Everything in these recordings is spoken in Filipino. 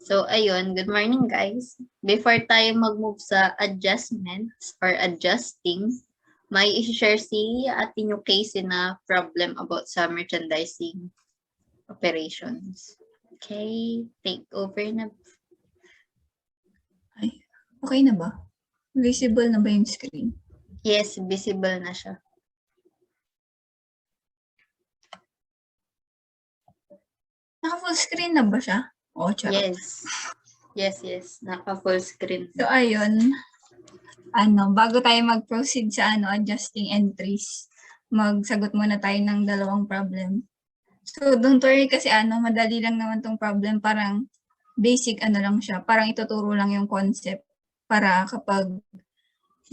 So, ayun, good morning guys. Before tayo mag-move sa adjustments or adjusting, may i-share si atin yung case na problem about sa merchandising operations. Okay, take over na. Ay, okay na ba? Visible na ba yung screen? Yes, visible na siya. Naka-full screen na ba siya? O, charot. Yes. Naka-full screen. So, ayun. Bago tayo mag-proceed sa adjusting entries, magsagot muna tayo ng dalawang problem. So, don't worry kasi madali lang naman tong problem. Parang basic lang siya. Parang ituturo lang yung concept para kapag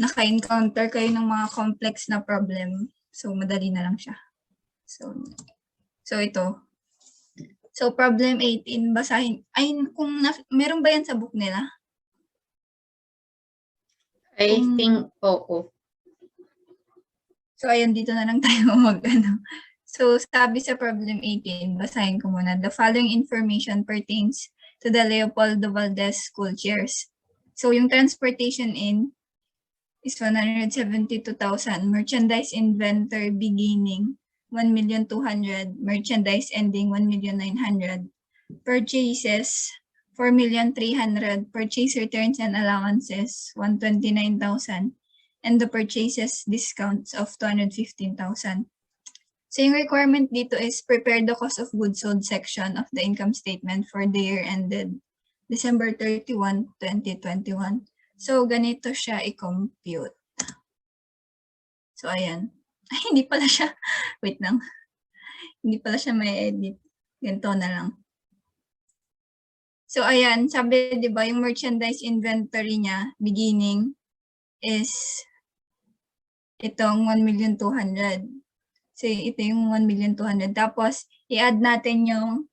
naka-encounter kayo ng mga complex na problem, so madali na lang siya. So ito. So, problem 18, basahin. Ay, meron ba yan sa book nila? I think, oo. So, ayun, dito na lang tayo So, sabi sa problem 18, basahin ko muna. The following information pertains to the Leopoldo Valdez School Chairs. So, yung transportation in is 172,000. Merchandise inventory beginning 1,200,000. Merchandise ending 1,900,000. Purchases 4,300,000. Purchase returns and allowances 129,000. And the purchases discounts of 215,000. So yung requirement dito is prepare the cost of goods sold section of the income statement for the year ended December 31, 2021. So ganito siya i-compute. So ayan. Ay, hindi pala siya. Wait lang. Hindi pala siya may edit. Ganito na lang. So ayan, sabi 'di ba yung merchandise inventory niya beginning is itong 1,200,000. So ito yung 1,200,000. Tapos i-add natin yung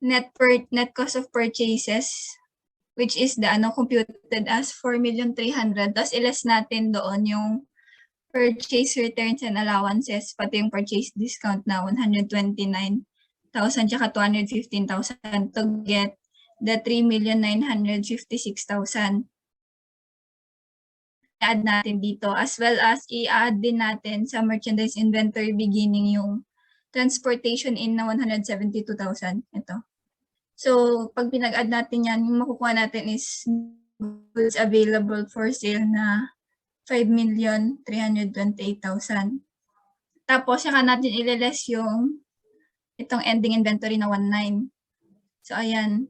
net cost of purchases, which is the computed as 4,300,000. Tapos i-less natin doon yung purchase returns and allowances, pati yung purchase discount na 129,000 tsaka 215,000 to get the 3,956,000. I-add natin dito, as well as i-add din natin sa merchandise inventory beginning yung transportation in na 172,000. Ito. So, pag pinag-add natin yan, yung makukuha natin is goods available for sale na 5,328,000. Tapos, saka natin ililess yung itong ending inventory na 19. So, ayan.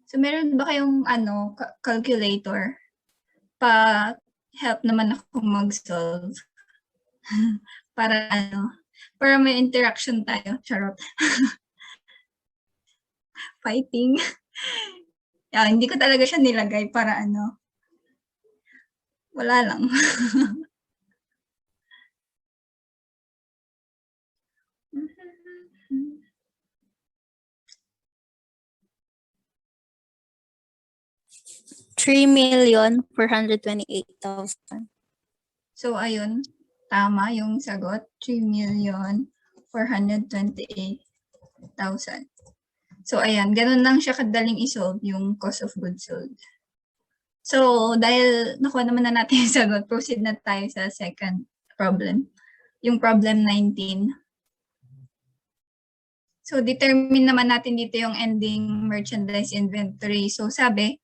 So, meron ba kayong calculator? Pa-help naman ako mag-solve. para may interaction tayo. Charot. Fighting. Hindi ko talaga siya nilagay para wala lang. $3,428,000. So, ayun. Tama yung sagot. 3,428,000. So, ayan. Ganun lang siya kadaling isolve yung cost of goods sold. So, dahil nakuha naman na natin yung sagot, proceed na tayo sa second problem. Yung problem 19. So, determine naman natin dito yung ending merchandise inventory. So, sabi,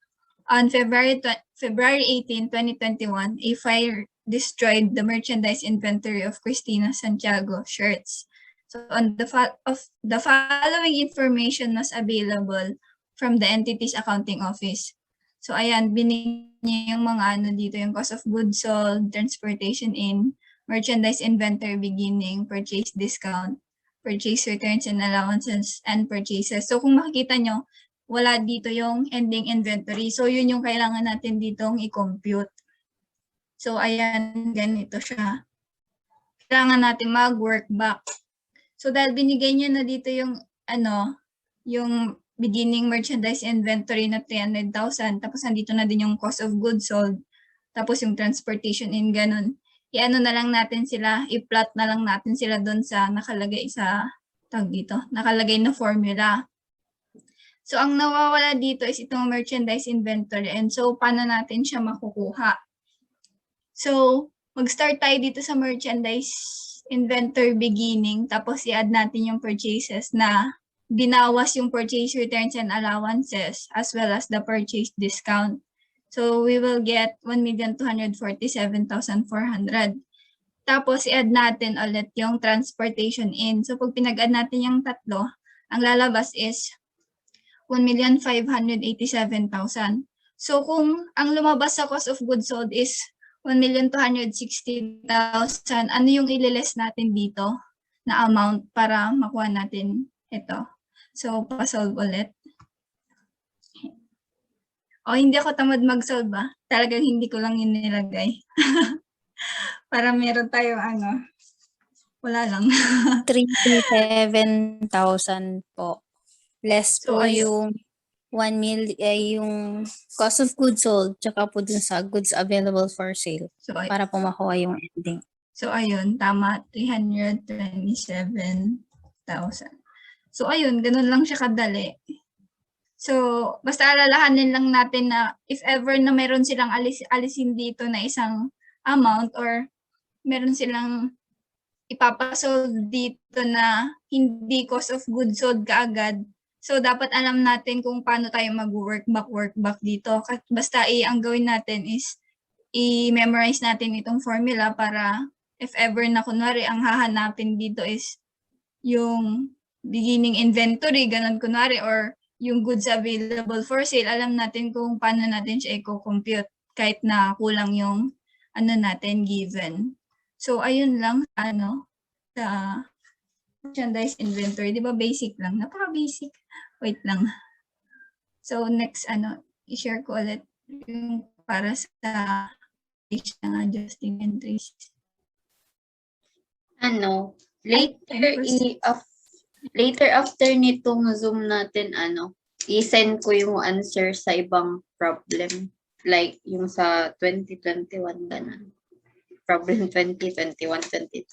on February 18, 2021, a fire destroyed the merchandise inventory of Cristina Santiago shirts. So, on the following information was available from the entity's accounting office. So, ayan, binigyan yung mga dito, yung cost of goods sold, transportation in, merchandise inventory beginning, purchase discount, purchase returns and allowances, and purchases. So, kung makikita nyo, wala dito yung ending inventory. So, yun yung kailangan natin ditong i-compute. So, ayan, ganito siya. Kailangan natin mag-work back. So, dahil binigay nyo na dito yung, yung beginning merchandise inventory na 300,000, tapos nandito na din yung cost of goods sold, tapos yung transportation in ganun. I-ano na lang natin sila, i-plot na lang natin sila doon sa nakalagay sa, nakalagay na formula. So, ang nawawala dito is itong merchandise inventory. And so, paano natin siya makukuha? So, mag-start tayo dito sa merchandise inventory beginning. Tapos, i-add natin yung purchases na binawas yung purchase returns and allowances as well as the purchase discount. So, we will get 1,247,400. Tapos, i-add natin ulit yung transportation in. So, pag pinag-add natin yung tatlo, ang lalabas is 1,587,000. So, kung ang lumabas sa cost of goods sold is 1,260,000, ano yung ililess natin dito na amount para makuha natin ito? So, pa-solve ulit. O, hindi ako tamad mag-solve ba? Talagang hindi ko lang yun nilagay. Para meron tayo wala lang. 307,000 po. Less So, po ayun. yung 1 mil, yung cost of goods sold, tsaka po dun sa goods available for sale So, para po makuha yung ending. So, ayun, tama, 327,000. So, ayun, ganun lang siya kadali. So, basta alalahanin lang natin na if ever na meron silang alisin dito na isang amount or meron silang ipapasold dito na hindi cost of goods sold kaagad. So, dapat alam natin kung paano tayo mag-work back dito. Basta ang gawin natin is i-memorize natin itong formula para if ever na kunwari ang hahanapin dito is yung beginning inventory, ganun kunwari, or yung goods available for sale, alam natin kung paano natin siya i-compute kahit na kulang yung natin given. So, ayun lang, sa merchandise inventory. Di ba basic lang? Napaka-basic. Wait lang. So, next, i-share ko ulit yung para sa page ng adjusting entries. Later after nitong Zoom natin, i-send ko yung answer sa ibang problem. Like, yung sa 2021 ganun. Problem 2021, 22.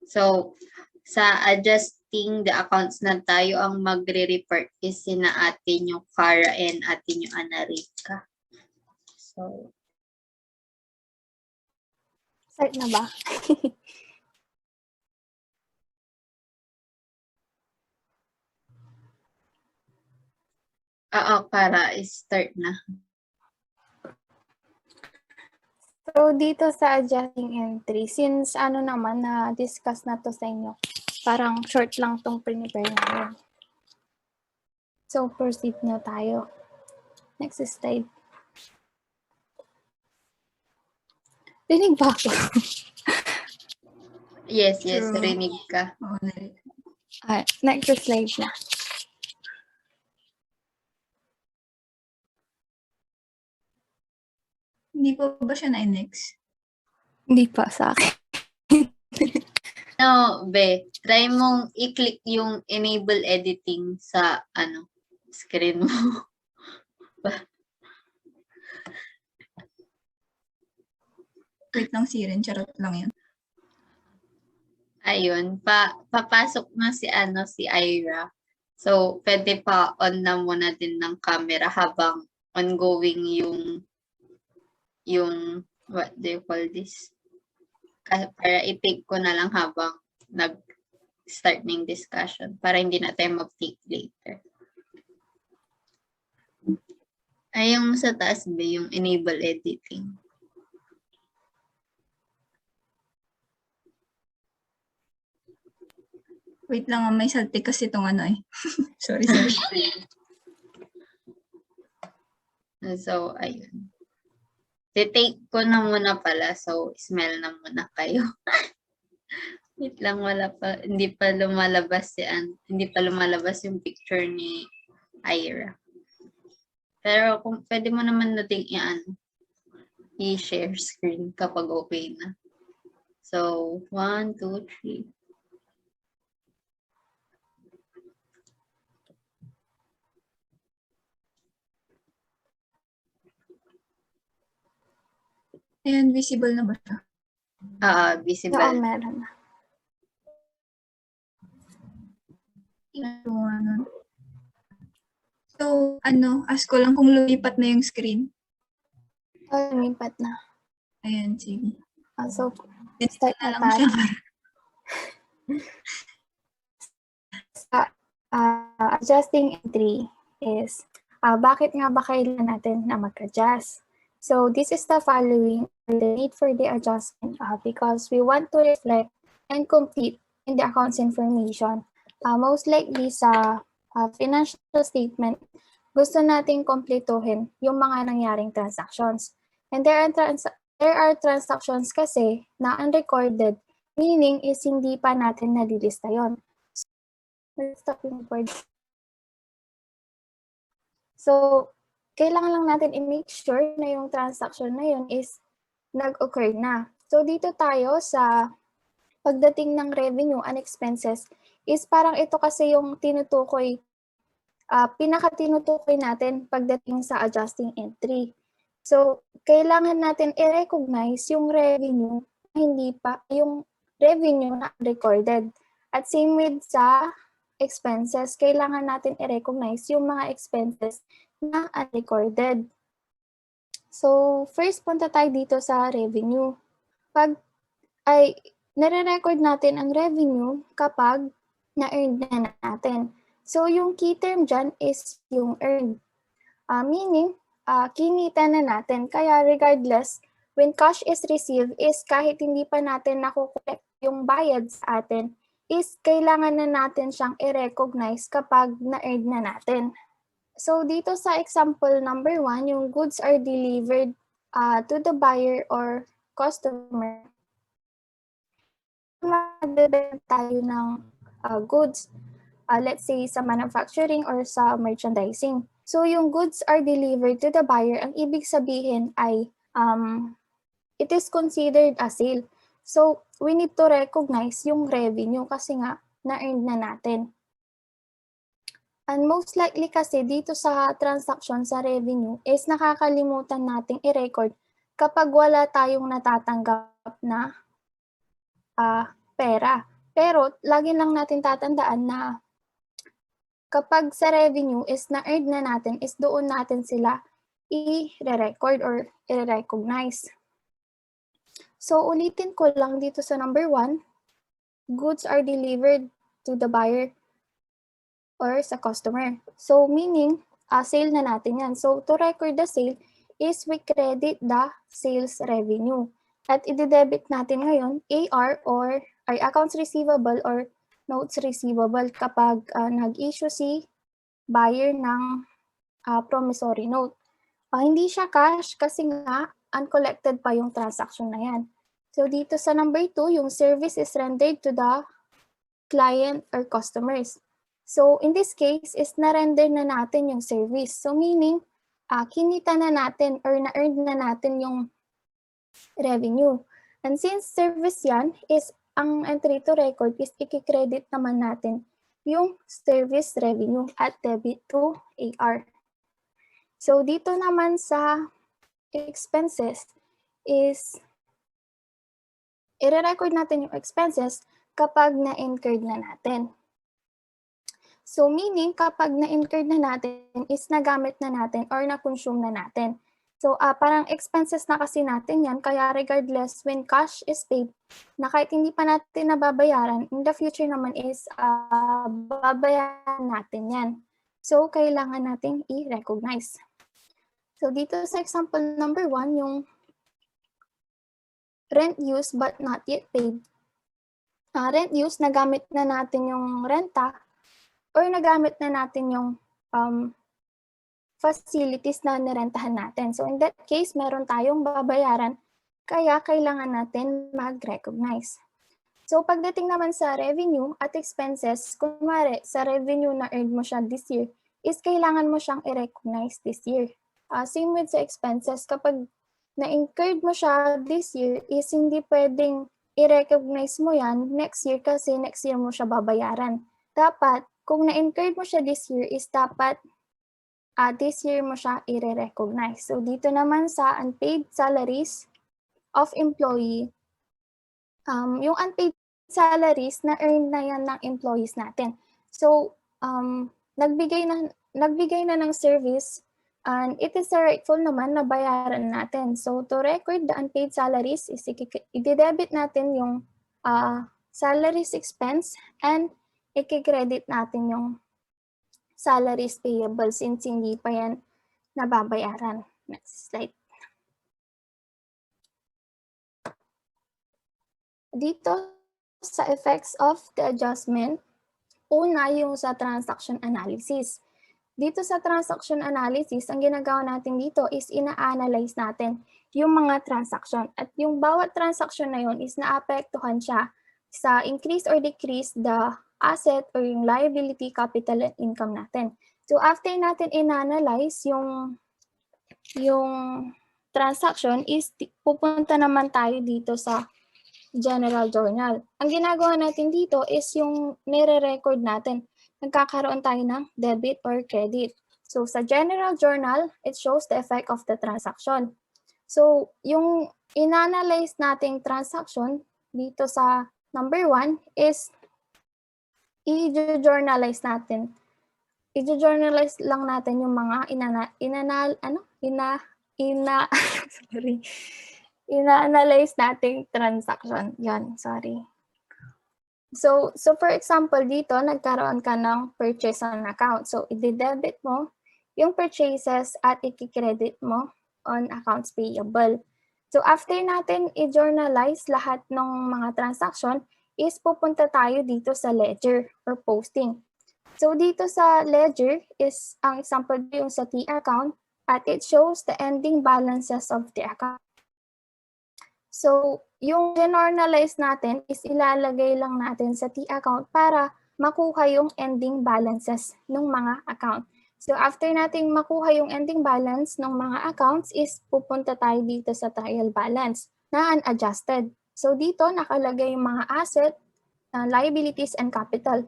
So, sa adjusting the accounts na tayo, ang magre-report is sina atin yung Cara and atin yung Anarica. So, start na ba? Cara, start na. So, dito sa adjusting entry, since naman na-discuss na to sa inyo, parang short lang tong prepare namin. So, proceed na tayo. Next slide. Rinig ba ako? Yes, True. rinig ka. Oo, narinig. Next slide na. Hindi po ba siya na-next? Hindi pa sa akin. No, try mong i-click yung enable editing sa screen mo. Wait lang, Siren. Charot lang yun. Ayun, papasok na si Ira. So, pwede pa on na muna din ng camera habang ongoing yung what do you call this? Para i-take ko na lang habang nag-start ng discussion para hindi na tayo mag-take later. Ay, yung sa taas ba, yung enable editing. Wait lang, may saltik kasi itong sorry. So, ayun. Take ko na muna pala. So, smell na muna kayo. Wait lang, hindi pa lumalabas yung picture ni Ira. Pero kung pwede mo naman nating i-share screen kapag okay na. So, 1, 2, 3. Ayan, visible na ba siya? Visible. Oo, meron na. Ano. So, ask ko lang kung lumipat na yung screen. Lumipat na. Ayan, sige. So, Ganito start na na lang tayo. siya. Sa adjusting entry is, bakit nga ba kailangan natin na mag-adjust? So, this is the following, the need for the adjustment because we want to reflect and complete in the accounts information. Most likely sa financial statement, gusto nating kompletuhin yung mga nangyaring transactions. And there are transactions kasi na unrecorded, meaning is hindi pa natin nalilista yon. So, kailangan lang natin i-make sure na yung transaction na yun is nag-occur na. So, dito tayo sa pagdating ng revenue and expenses is parang ito kasi yung tinutukoy, pinaka-tinutukoy natin pagdating sa adjusting entry. So, kailangan natin i-recognize yung revenue na recorded. At same with sa expenses, kailangan natin i-recognize yung mga expenses na unrecorded. So, first punta tayo dito sa revenue. Nare-record natin ang revenue kapag na-earn na natin. So, yung key term dyan is yung earned. Meaning, kinita na natin. Kaya regardless, when cash is received is kahit hindi pa natin nakukolect yung bayad sa atin, is kailangan na natin siyang i-recognize kapag na-earn na natin. So, dito sa example number 1, yung goods are delivered to the buyer or customer. Magbebenta tayo ng goods, let's say sa manufacturing or sa merchandising. So, yung goods are delivered to the buyer, ang ibig sabihin ay it is considered a sale. So, we need to recognize yung revenue kasi nga na-earn na natin. And most likely kasi dito sa transaction sa revenue is nakakalimutan nating i-record kapag wala tayong natatanggap na pera. Pero lagi lang natin tatandaan na kapag sa revenue is na-earn na natin is doon natin sila i-record or i-recognize. So ulitin ko lang dito sa number 1, goods are delivered to the buyer or sa customer. So meaning, sale na natin yan. So to record the sale is we credit the sales revenue. At i-debit natin ngayon AR or ay accounts receivable or notes receivable kapag nag-issue si buyer ng promissory note. Hindi siya cash kasi nga uncollected pa yung transaction na yan. So dito sa number 2, yung service is rendered to the client or customers. So in this case is na-render na natin yung service. So meaning, kinita na natin or na-earn na natin yung revenue. And since service yan is ang entry to record is i-credit naman natin yung service revenue at debit to AR. So dito naman sa expenses is i-record natin yung expenses kapag na-incurred na natin. So meaning kapag na-incurred na natin is nagamit na natin or na-consume na natin. So parang expenses na kasi natin yan, kaya regardless when cash is paid, na kahit hindi pa natin nababayaran, in the future naman is babayaran natin yan. So kailangan natin i-recognize. So dito sa example number 1, yung rent used but not yet paid. Rent used, nagamit na natin yung renta or nagamit na natin yung facilities na nirentahan natin. So in that case, meron tayong babayaran, kaya kailangan natin mag-recognize. So pagdating naman sa revenue at expenses, kunwari sa revenue na earned mo siya this year, is kailangan mo siyang i-recognize this year. Same with sa expenses, kapag na-incurred mo siya this year, is hindi pwedeng i-recognize mo yan next year kasi next year mo siya babayaran. Dapat, kung na-incurred mo siya this year, is dapat this year mo siya i-recognize. So dito naman sa unpaid salaries of employee, yung unpaid salaries na earn na yan ng employees natin. So nagbigay na ng service, and it is rightful naman na bayaran natin. So to record the unpaid salaries is i-debit natin yung salaries expense and i-credit natin yung salaries payable since hindi pa yan nababayaran. Next slide. Dito sa effects of the adjustment, una yung sa transaction analysis. Dito sa transaction analysis, ang ginagawa natin dito is ina-analyze natin yung mga transaction. At yung bawat transaction na yun is naapektuhan siya sa increase or decrease the asset or yung liability, capital, and income natin. So after natin in-analyze yung transaction is pupunta naman tayo dito sa general journal. Ang ginagawa natin dito is yung nire-record natin. Nagkakaroon tayo ng debit or credit. So sa general journal, it shows the effect of the transaction. So yung in-analyze nating transaction dito sa number 1 is i-journalize natin. I-journalize lang natin yung mga ina-analyze nating transaction. Yan, sorry. So for example, dito nagkaroon ka ng purchase on account. So i-debit mo yung purchases at i-credit mo on accounts payable. So after natin i-journalize lahat ng mga transaction, is pupunta tayo dito sa ledger or posting. So dito sa ledger is ang example yung sa T account at it shows the ending balances of the account. So yung generalize natin is ilalagay lang natin sa T account para makuha yung ending balances ng mga account. So after nating makuha yung ending balance ng mga accounts is pupunta tayo dito sa trial balance na unadjusted. So dito nakalagay yung mga asset, liabilities, and capital.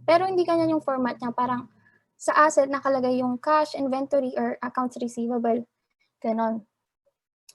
Pero hindi ganyan yung format niya. Parang sa asset nakalagay yung cash, inventory, or accounts receivable. Ganon.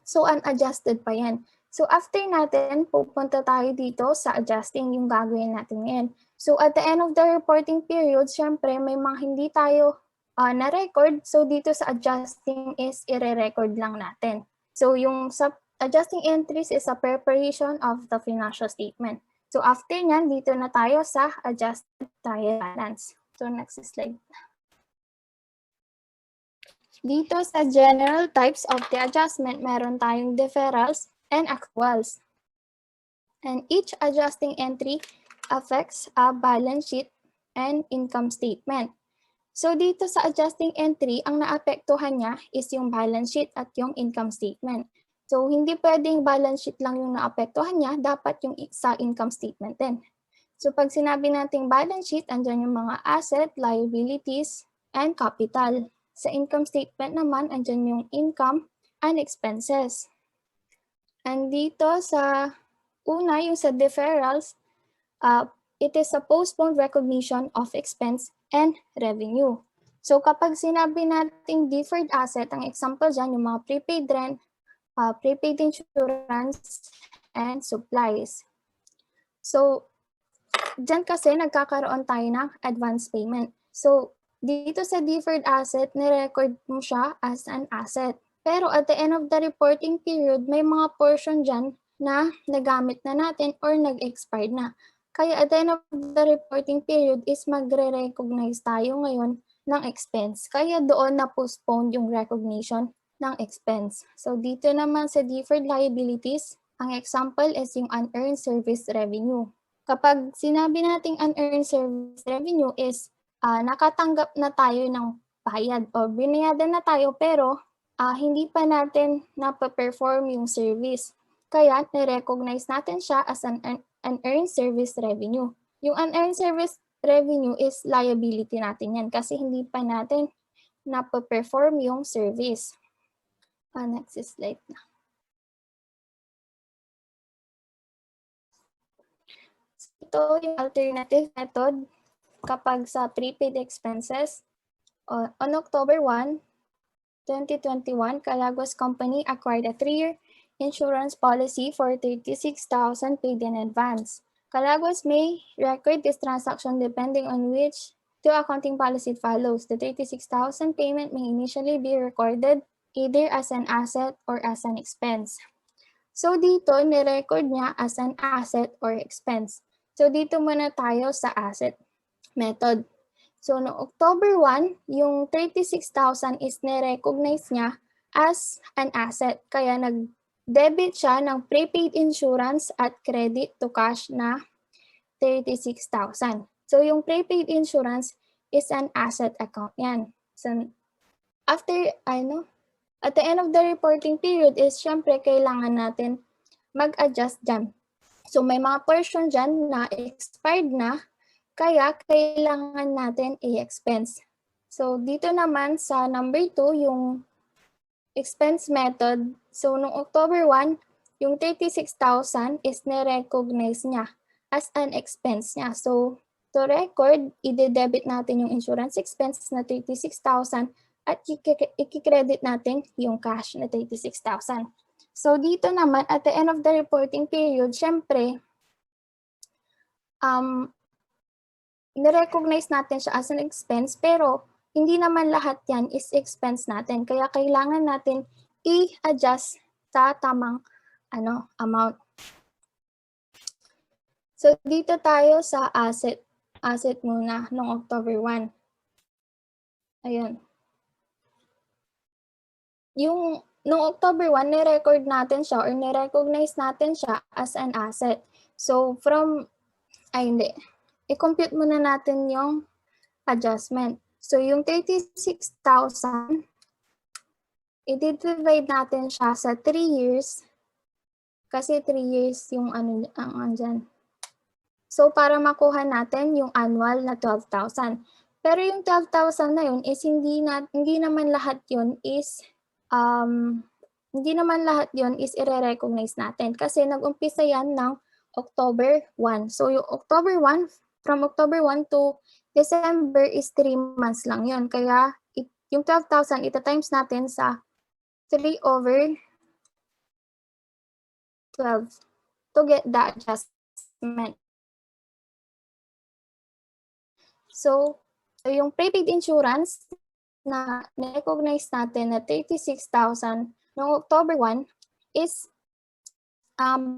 So unadjusted pa yan. So after natin, pupunta tayo dito sa adjusting yung gagawin natin ngayon. So at the end of the reporting period, syempre may mga hindi tayo na-record. So dito sa adjusting is i-record lang natin. So yung sa adjusting entries is a preparation of the financial statement. So after nyan, dito na tayo sa adjusted trial balance. So next slide. Dito sa general types of the adjustment, meron tayong deferrals and accruals. And each adjusting entry affects a balance sheet and income statement. So dito sa adjusting entry, ang naapektuhan niya is yung balance sheet at yung income statement. So hindi pwedeng balance sheet lang yung naapektuhan niya, dapat yung sa income statement din. So pag sinabi nating balance sheet, andyan yung mga asset, liabilities, and capital. Sa income statement naman, andyan yung income and expenses. And dito sa una, yung sa deferrals, it is a postponed recognition of expense and revenue. So kapag sinabi nating deferred asset, ang example dyan, yung mga prepaid rent, prepaid insurance, and supplies. So dyan kasi nagkakaroon tayo ng advance payment. So dito sa deferred asset, nirecord mo siya as an asset. Pero at the end of the reporting period, may mga portion dyan na nagamit na natin or nag-expired na. Kaya at the end of the reporting period is magre-recognize tayo ngayon ng expense. Kaya doon na-postpone yung recognition ng expense. So dito naman sa deferred liabilities, ang example is yung unearned service revenue. Kapag sinabi nating unearned service revenue is nakatanggap na tayo ng bayad o binayadan na tayo pero hindi pa natin na-perform yung service. Kaya na-recognize natin siya as an unearned service revenue. Yung unearned service revenue is liability natin yan kasi hindi pa natin na-perform yung service. Next slide na. Ito yung alternative method kapag sa prepaid expenses. On October 1, 2021, Calagos Company acquired a 3-year insurance policy for 36,000 paid in advance. Calagos may record this transaction depending on which to accounting policy follows. The 36,000 payment may initially be recorded either as an asset or as an expense. So dito, nirecord niya as an asset or expense. So dito muna tayo sa asset method. So no October 1, yung 36,000 is nirecognize niya as an asset. Kaya nag-debit siya ng prepaid insurance at credit to cash na 36,000. So yung prepaid insurance is an asset account yan. So after, at the end of the reporting period is syempre kailangan natin mag-adjust dyan. So may mga portion dyan na expired na, kaya kailangan natin i-expense. So dito naman sa number 2, yung expense method. So noong October 1, yung 36,000 is nirecognize niya as an expense niya. So to record, i-debit natin yung insurance expense na 36,000 at i-credit natin yung cash na 36,000. So dito naman, at the end of the reporting period, syempre, nirecognize natin siya as an expense, pero hindi naman lahat yan is expense natin. Kaya kailangan natin i-adjust sa tamang amount. So dito tayo sa asset muna noong October 1. Ayun. Yung noong October 1, ni-record natin siya or ni-recognize natin siya as an asset. So i-compute muna natin yung adjustment. So yung 36,000, i-divide natin siya sa 3 years kasi 3 years yung ang andyan. So para makuha natin yung annual na 12,000. Pero yung 12,000 na yun is hindi naman lahat yun is i-recognize natin kasi nag-umpisa yan ng October 1. So yung from October 1 to December is 3 months lang yun. Kaya yung 12,000 ita-times natin sa 3/12 to get the adjustment. So yung prepaid insurance na na-recognize natin na 36,000 noong October 1 is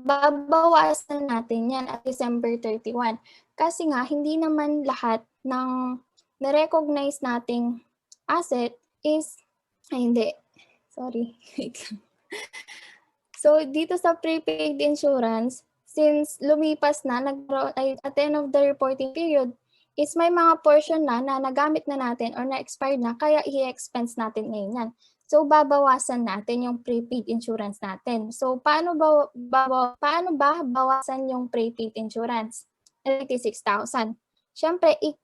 babawasan natin yan at December 31. Kasi nga, hindi naman lahat ng na-recognize nating asset is, So, dito sa prepaid insurance, since lumipas na, at the end of the reporting period, is may mga portion na nagamit na natin or na-expired na, kaya i-expense natin ngayon yan. So, babawasan natin yung prepaid insurance natin. So, paano ba bawasan yung prepaid insurance? 36,000. Siyempre, in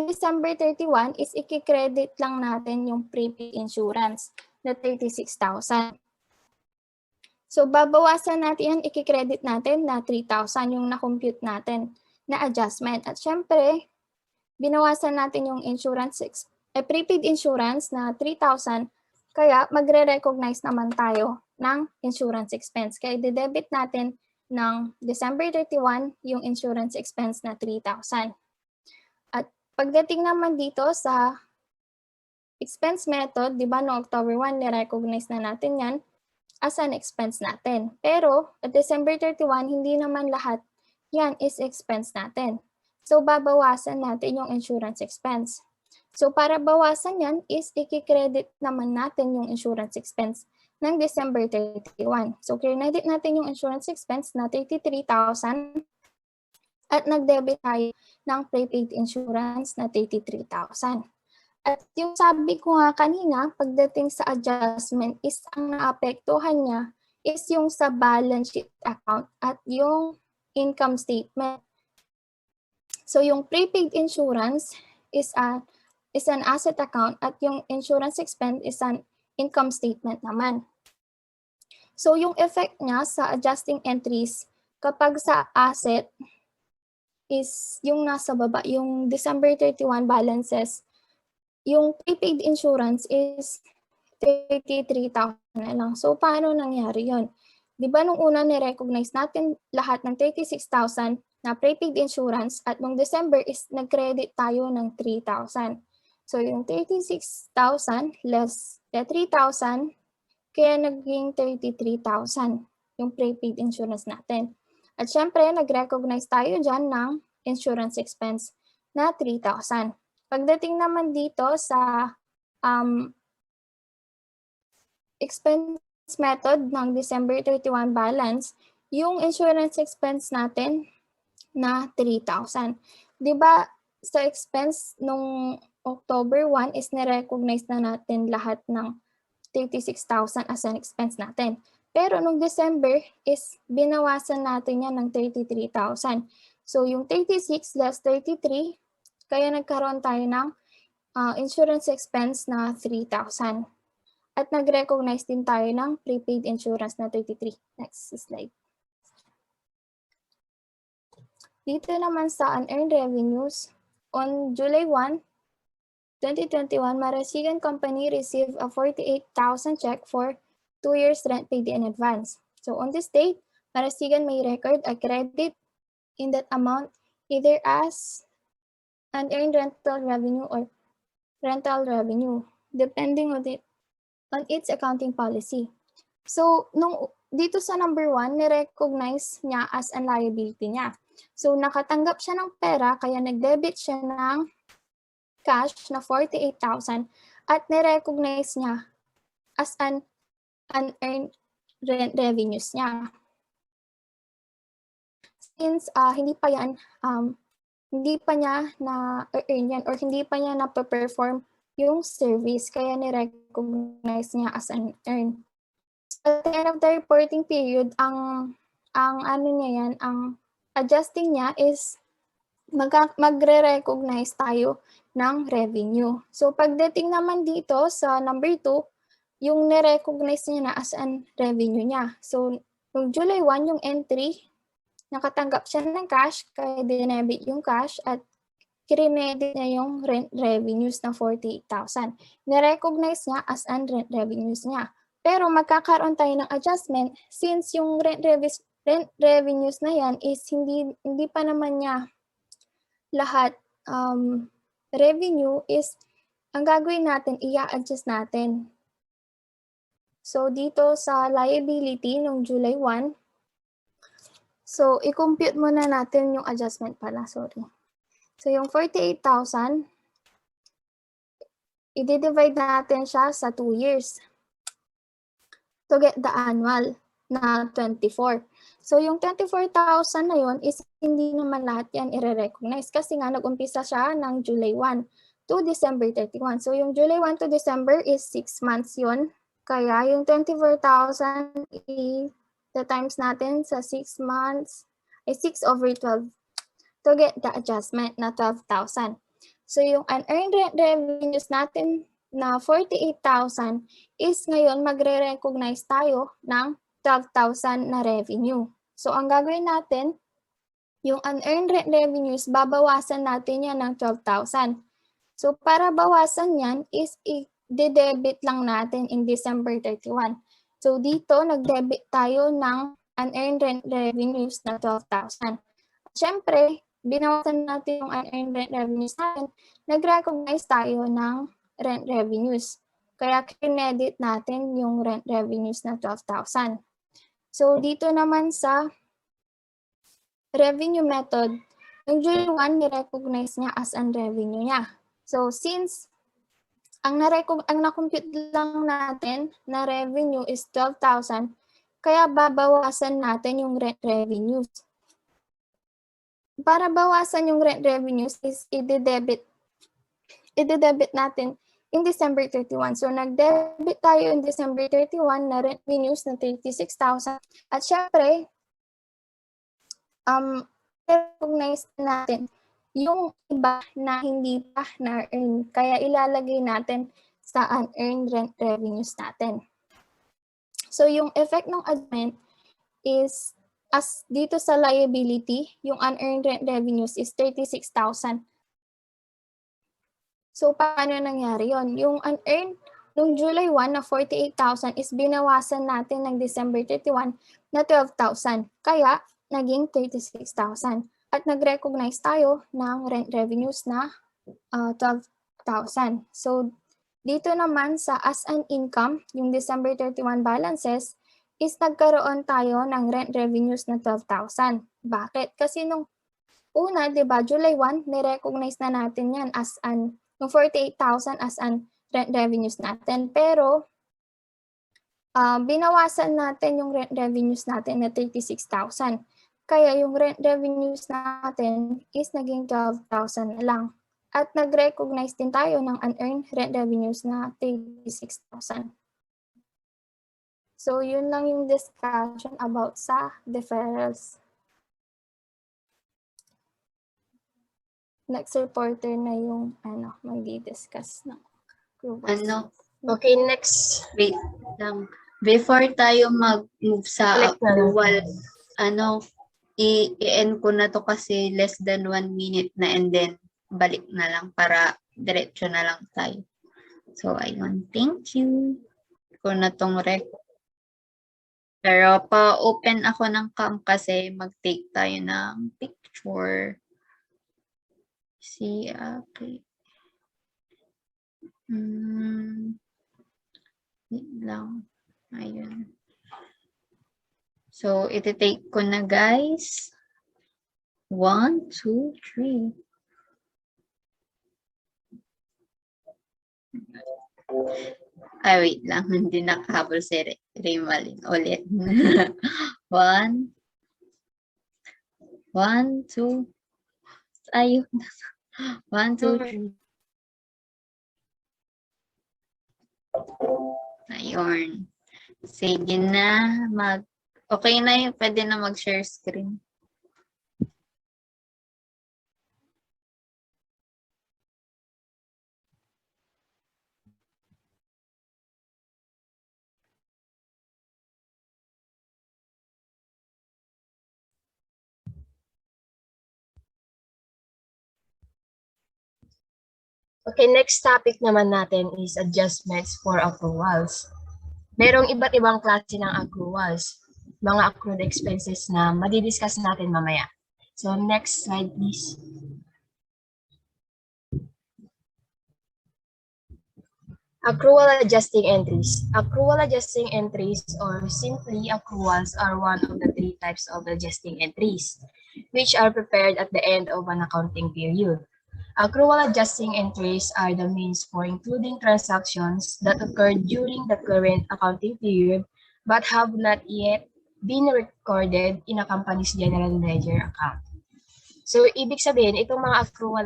December 31 is i-credit lang natin yung prepaid insurance na 36,000. So, babawasan natin yan, i-credit natin na 3,000 yung na-compute natin na adjustment. At siyempre, binawasan natin yung prepaid insurance na 3,000, kaya magre-recognize naman tayo ng insurance expense. Kaya i-debit natin ng December 31 yung insurance expense na 3,000. At pagdating naman dito sa expense method, di ba no October 1, ni-recognize na natin yan as an expense natin. Pero at December 31, hindi naman lahat yan is expense natin. So, babawasan natin yung insurance expense. So, para bawasan yan is i-credit naman natin yung insurance expense ng December 31. So, credit natin yung insurance expense na 33,000 at nag-debit tayo ng prepaid insurance na 33,000. At yung sabi ko nga kanina, pagdating sa adjustment is ang naapektuhan niya is yung sa balance sheet account at yung income statement. So yung prepaid insurance is an asset account at yung insurance expense is an income statement naman. So yung effect niya sa adjusting entries kapag sa asset is yung nasa baba, yung December 31 balances, yung prepaid insurance is 33,000 na lang. So paano nangyari yon? Di ba nung una ni-recognize natin lahat ng 36,000 na prepaid insurance at nung December is nag-credit tayo ng 3,000. So yung 36,000 less the 3,000, kaya naging 33,000 yung prepaid insurance natin. At syempre, nag-recognize tayo dyan ng insurance expense na 3,000. Pagdating naman dito sa expense method ng December 31 balance, yung insurance expense natin na 3,000. Di ba sa expense nung October 1 is na-recognize na natin lahat ng 36,000 as an expense natin. Pero nung December is binawasan natin yan ng 33,000. So yung 36 less 33, kaya nagkaroon tayo ng insurance expense na 3,000. At nag-recognize din tayo ng prepaid insurance na 33. Next slide. Dito naman sa unearned revenues, on July 1, 2021, Marasigan Company received a 48,000 check for 2 years rent paid in advance. So on this date, Marasigan may record a credit in that amount either as unearned rental revenue or rental revenue, depending on its accounting policy. So dito sa number 1, ni-recognize niya as a liability niya. So nakatanggap siya ng pera, kaya nag-debit siya ng cash na 48,000 at ni-recognize niya as an unearned revenues niya. Since hindi pa niya na-earn yan or hindi pa niya na-perform yung service, kaya ni-recognize niya as an earn. So, at the end of the reporting period, ang adjusting niya is magre-recognize tayo ng revenue. So pagdating naman dito sa number 2, yung ni-recognize niya na as an revenue niya. So yung July 1, yung entry, nakatanggap siya ng cash, kaya dinebit yung cash at kirinedit niya yung rent revenues na 48,000. Ni-recognize niya as an rent revenues niya. Pero magkakaroon tayo ng adjustment since yung rent revenues na yan is hindi pa naman niya lahat revenue, is ang gagawin natin, i-adjust natin. So dito sa liability nung July 1, so i-compute muna natin yung adjustment pala, sorry. So yung 48,000, i-divide natin siya sa 2 years to get the annual na 24. So yung 24,000 na yun is hindi naman lahat yan i-recognize kasi nga nag-umpisa siya ng July 1 to December 31. So yung July 1 to December is 6 months yun. Kaya yung 24,000 times natin sa 6 months ay 6/12 to get the adjustment na 12,000. So yung unearned revenues natin na 48,000 is ngayon magre-recognize tayo ng 12,000 na revenue. So ang gagawin natin, yung unearned revenues, babawasan natin yan ng 12,000. So para bawasan yan is i-debit lang natin in December 31. So dito nag-debit tayo ng unearned revenues na 12,000. Siyempre, binawasan natin yung unearned revenues natin, nag-recognize tayo ng rent revenues. Kaya kinedit natin yung rent revenues na 12,000. So dito naman sa revenue method, yung July 1, ni-recognize niya as an revenue niya. So since ang na-compute lang natin na revenue is 12,000, kaya babawasan natin yung rent revenues. Para bawasan yung rent revenues is i-debit natin in December 31. So nag-debit tayo in December 31 na rent revenues na 36,000. At syempre, recognize natin yung iba na hindi pa na-earn. Kaya ilalagay natin sa unearned rent revenues natin. So yung effect ng adjustment is, as dito sa liability, yung unearned rent revenues is 36,000. So paano nangyari yon? Yung unearned nung July 1 na 48,000 is binawasan natin ng December 31 na 12,000. Kaya naging 36,000. At nag-recognize tayo ng rent revenues na 12,000. So, dito naman sa as an income, yung December 31 balances, is nagkaroon tayo ng rent revenues na 12,000. Bakit? Kasi nung una, di ba, July 1, nirecognize na natin yan as an, yung 48,000 as an rent revenues natin. Pero, binawasan natin yung rent revenues natin na 36,000. Kaya yung rent revenues natin is naging 12,000 na lang. At nag-recognize din tayo ng unearned rent revenues na 36,000. So, yun lang yung discussion about sa deferrals. Next reporter na yung mag-discuss ng accruals. Okay, next. Wait lang. Before tayo mag-move sa Select na lang. approval, i-end ko na to kasi less than 1 minute na and then balik na lang para diretso na lang tayo. So, ayun. Thank you. Ko na tong record. Pero pa-open ako ng cam kasi mag-take tayo ng picture. See, okay. Wait lang. Ayun. So, iti-take ko na, guys. 1, 2, 3. Ay, wait lang. Hindi nakahabol si Raymalin. Ulit. 1, 2. Ayun. 1, 2, 3. Ayun. Sige na. Okay na yun. Pwede na mag-share screen. Okay, next topic naman natin is adjustments for accruals. Merong iba't ibang klase ng accruals, mga accrued expenses na madidiscuss natin mamaya. So next slide please. Accrual adjusting entries. Accrual adjusting entries, or simply accruals, are one of the 3 types of adjusting entries, which are prepared at the end of an accounting period. Accrual adjusting entries are the means for including transactions that occurred during the current accounting period but have not yet been recorded in a company's general ledger account. So, ibig sabihin, itong mga accrual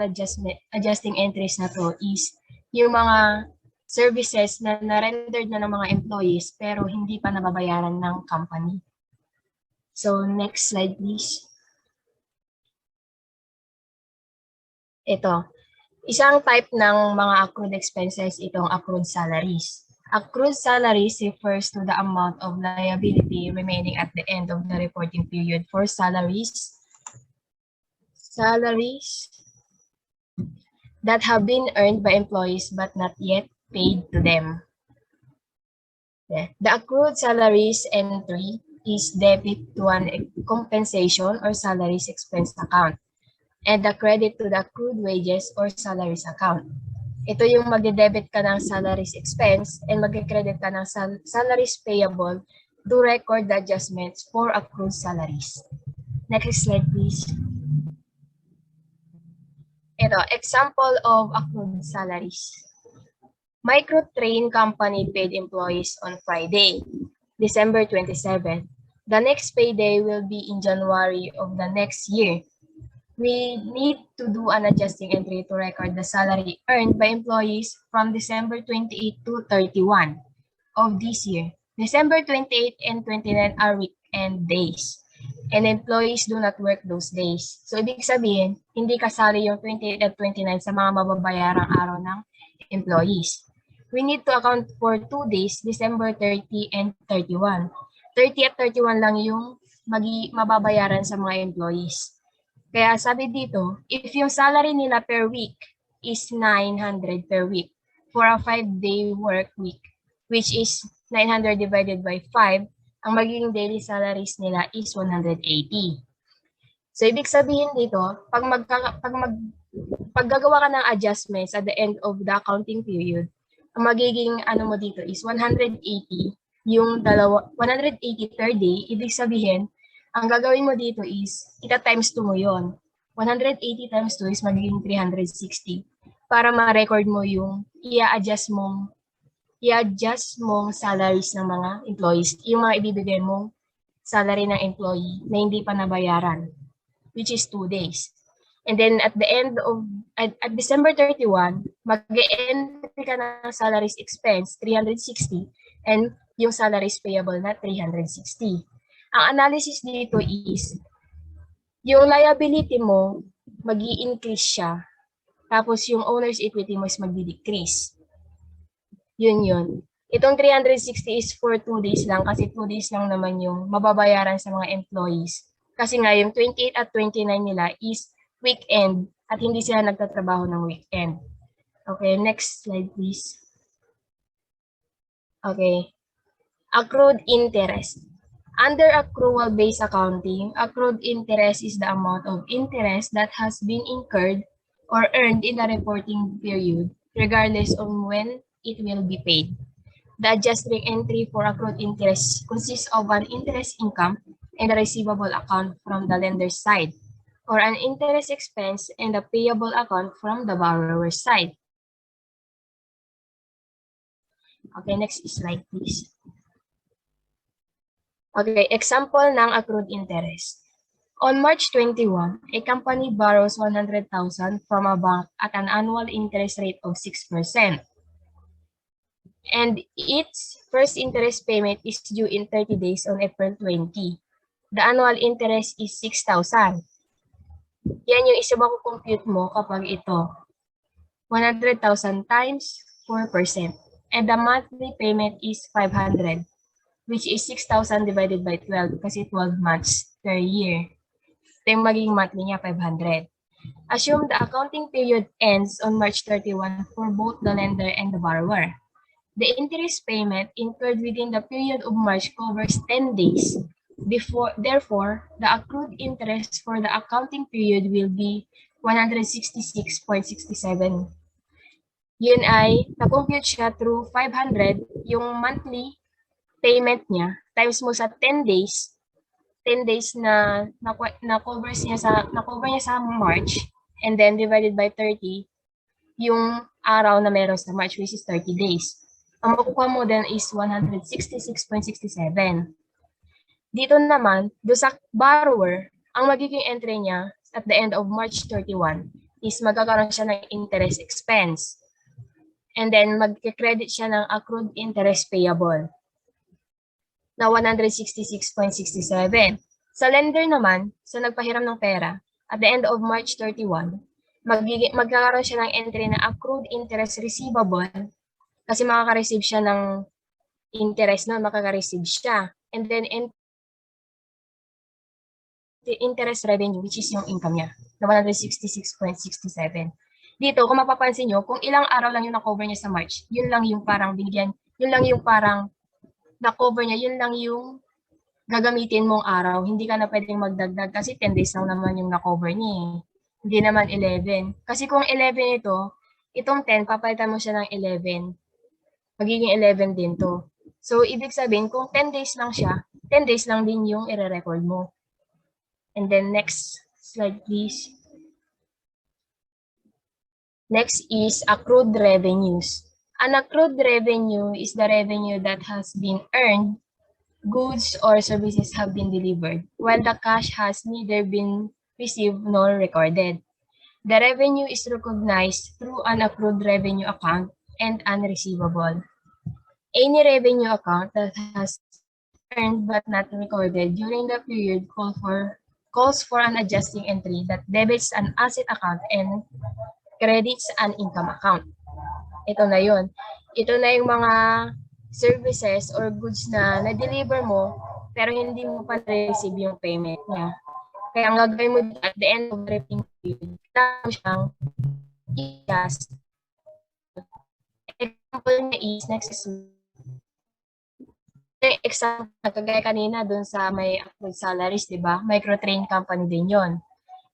adjusting entries na to is yung mga services na na-rendered na ng mga employees pero hindi pa nababayaran ng company. So, next slide please. Ito, isang type ng mga accrued expenses, itong accrued salaries. Accrued salaries refers to the amount of liability remaining at the end of the reporting period for salaries that have been earned by employees but not yet paid to them. The accrued salaries entry is debit to an compensation or salaries expense account, and the credit to the accrued wages or salaries account. Ito yung magde-debit ka ng salaries expense and magke-credit ka ng salaries payable to record the adjustments for accrued salaries. Next slide, please. Ito, example of accrued salaries. Microtrain company paid employees on Friday, December 27. The next payday will be in January of the next year. We need to do an adjusting entry to record the salary earned by employees from December 28 to 31 of this year. December 28 and 29 are weekend days, and employees do not work those days. So, ibig sabihin, hindi kasali yung 28 at 29 sa mga mababayarang araw ng employees. We need to account for 2 days, December 30 and 31. 30 at 31 lang yung mababayaran sa mga employees. Kaya sabi dito, if yung salary nila per week is 900 per week for a 5-day work week, which is 900 divided by 5, ang magiging daily salaries nila is 180. So, ibig sabihin dito, pag gagawa ka ng adjustments at the end of the accounting period, ang magiging ano mo dito is 180 180 per day. Ibig sabihin, ang gagawin mo dito is ita-times 2 mo yon. 180 times 2 is magiging 360 para ma-record mo yung i-adjust mong salaries ng mga employees, yung mga ibibigay mong salary ng employee na hindi pa nabayaran, which is 2 days. And then at the end of, at December 31, mag-entry ka ng salaries expense, 360, and yung salaries payable na 360. Ang analysis dito is, yung liability mo, mag-i-increase siya. Tapos yung owner's equity mo is mag-decrease. Yun. Itong 360 is for 2 days lang kasi 2 days lang naman yung mababayaran sa mga employees. Kasi nga yung 28 at 29 nila is weekend at hindi sila nagtatrabaho ng weekend. Okay, next slide please. Okay. Accrued interest. Under accrual-based accounting, accrued interest is the amount of interest that has been incurred or earned in the reporting period, regardless of when it will be paid. The adjusting entry for accrued interest consists of an interest income and a receivable account from the lender's side, or an interest expense and a payable account from the borrower's side. Okay, next slide please. Okay, example ng accrued interest. On March 21, a company borrows 100,000 from a bank at an annual interest rate of 6%. And its first interest payment is due in 30 days on April 20. The annual interest is 6,000. Yan yung isa makukompute mo kapag ito. 100,000 times 4%. And the monthly payment is 500. Which is 6,000 divided by 12 kasi 12 months per year. Ito yung magiging monthly niya, 500. Assume the accounting period ends on March 31 for both the lender and the borrower. The interest payment incurred within the period of March covers 10 days. Therefore, the accrued interest for the accounting period will be 166.67. Yun ay, na-compute siya through 500, yung monthly payment niya times mo sa 10 days na na-cover niya sa March and then divided by 30 yung araw na meron sa March which is 30 days. Ang makukuha mo din is 166.67. Dito naman, do sa borrower, ang magiging entry niya at the end of March 31 is magkakaroon siya ng interest expense. And then magke-credit siya ng accrued interest payable na 166.67. Sa lender naman, sa nagpahiram ng pera, at the end of March 31, magkakaroon siya ng entry na accrued interest receivable kasi makaka-receive siya ng interest na makaka-receive siya. And then the interest revenue, which is yung income niya, na 166.67. Dito, kung mapapansin nyo, kung ilang araw lang yung na-cover niya sa March, yun lang yung parang binigyan, yun lang yung parang na-cover niya, yun lang yung gagamitin mong araw. Hindi ka na pwedeng magdagdag kasi 10 days lang naman yung na-cover niya eh. Hindi naman 11. Kasi kung 11 ito, itong 10, papalitan mo siya ng 11. Magiging 11 din to. So, ibig sabihin, kung 10 days lang siya, 10 days lang din yung i-record mo. And then next slide please. Next is accrued revenues. An accrued revenue is the revenue that has been earned, goods or services have been delivered, while the cash has neither been received nor recorded. The revenue is recognized through an accrued revenue account and unreceivable. Any revenue account that has earned but not recorded during the period calls for an adjusting entry that debits an asset account and credits an income account. Ito na yun. Ito na yung mga services or goods na na-deliver mo pero hindi mo pa na-receive yung payment niya. Kaya ang gagawin mo at the end of the reporting period, kailangan mo siyang i-adjust. Example niya is next is example, kagaya kanina dun sa may accrued salaries, di ba? Micro-train company din yon.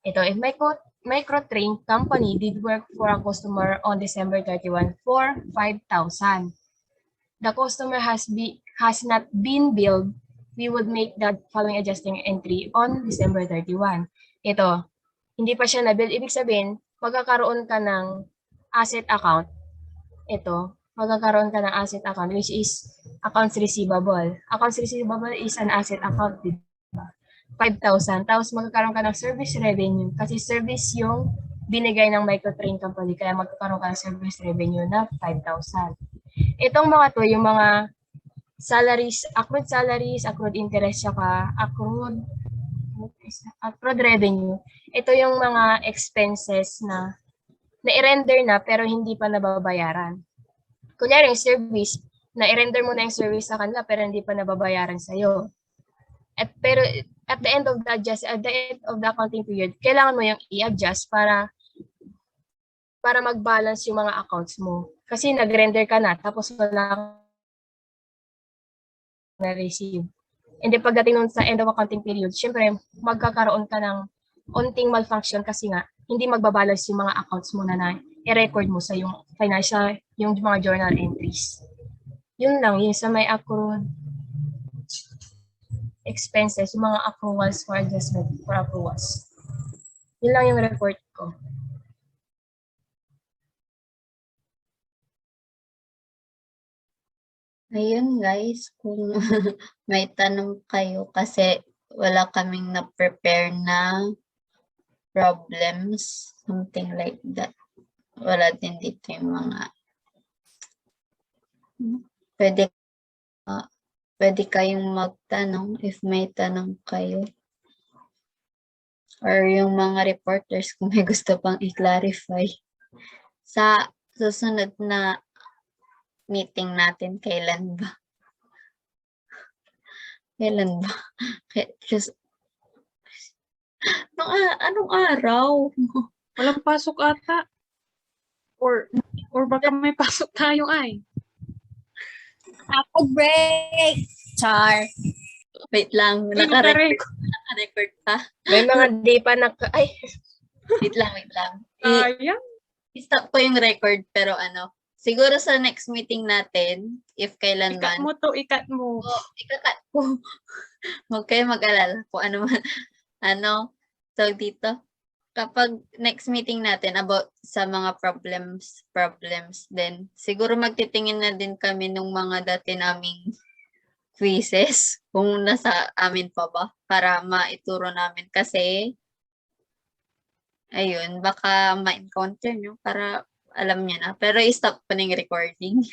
Ito, if micro-train company did work for a customer on December 31 for 5,000. The customer has not been billed, we would make that following adjusting entry on December 31. Ito, hindi pa siya na-bill. Ibig sabihin, magkakaroon ka ng asset account. Ito, magkakaroon ka ng asset account which is accounts receivable. Accounts receivable is an asset account, di ba? 5,000. Tapos magkakaroon ka ng service revenue kasi service yung binigay ng microtrain company kaya magkakaroon ka ng service revenue na 5,000. Itong mga to, yung mga salaries, accrued interest, saka accrued revenue. Ito yung mga expenses na na-render na pero hindi pa nababayaran. Kunyari yung service, na-render mo na yung service sa kanila pero hindi pa nababayaran sa'yo. Pero at the end of the accounting period, kailangan mo yung i-adjust para mag-balance yung mga accounts mo. Kasi nag-render ka na tapos wala na-receive. And then pagdating nun sa end of accounting period, syempre magkakaroon ka ng onting malfunction kasi nga hindi magbabalance yung mga accounts mo na i-record mo sa yung financial, yung mga journal entries. Yun lang, yung sa may accrued expenses, yung mga accruals for adjustment for accruals. Yun lang yung report ko. Ayun guys, kung may tanong kayo kasi wala kaming na-prepare na problems, something like that. Wala din dito yung mga pwede kayong magtanong if may tanong kayo. Or yung mga reporters kung may gusto pang i-clarify. Sa susunod na meeting natin, kailan ba? Kailan ba? Just, anong araw? Walang pasok ata. Or baka may pasok tayo ay. Ako break! Char. Wait lang, Ay, naka-record pa. May mga day pa na, ay, Wait lang. Sayang. I-stop ko yung record, pero siguro sa next meeting natin, if kailan Ikat man, mo to, ikat mo. ikakat ko. Huwag kayo mag-alala kung ano man, so dito, kapag next meeting natin about sa mga problems, then siguro magtitingin na din kami nung mga dati naming quizzes, kung nasa amin pa ba, para maituro namin kasi, ayun, baka ma-encounter nyo, para alam nyo na. Pero i-stop ko na yung recording.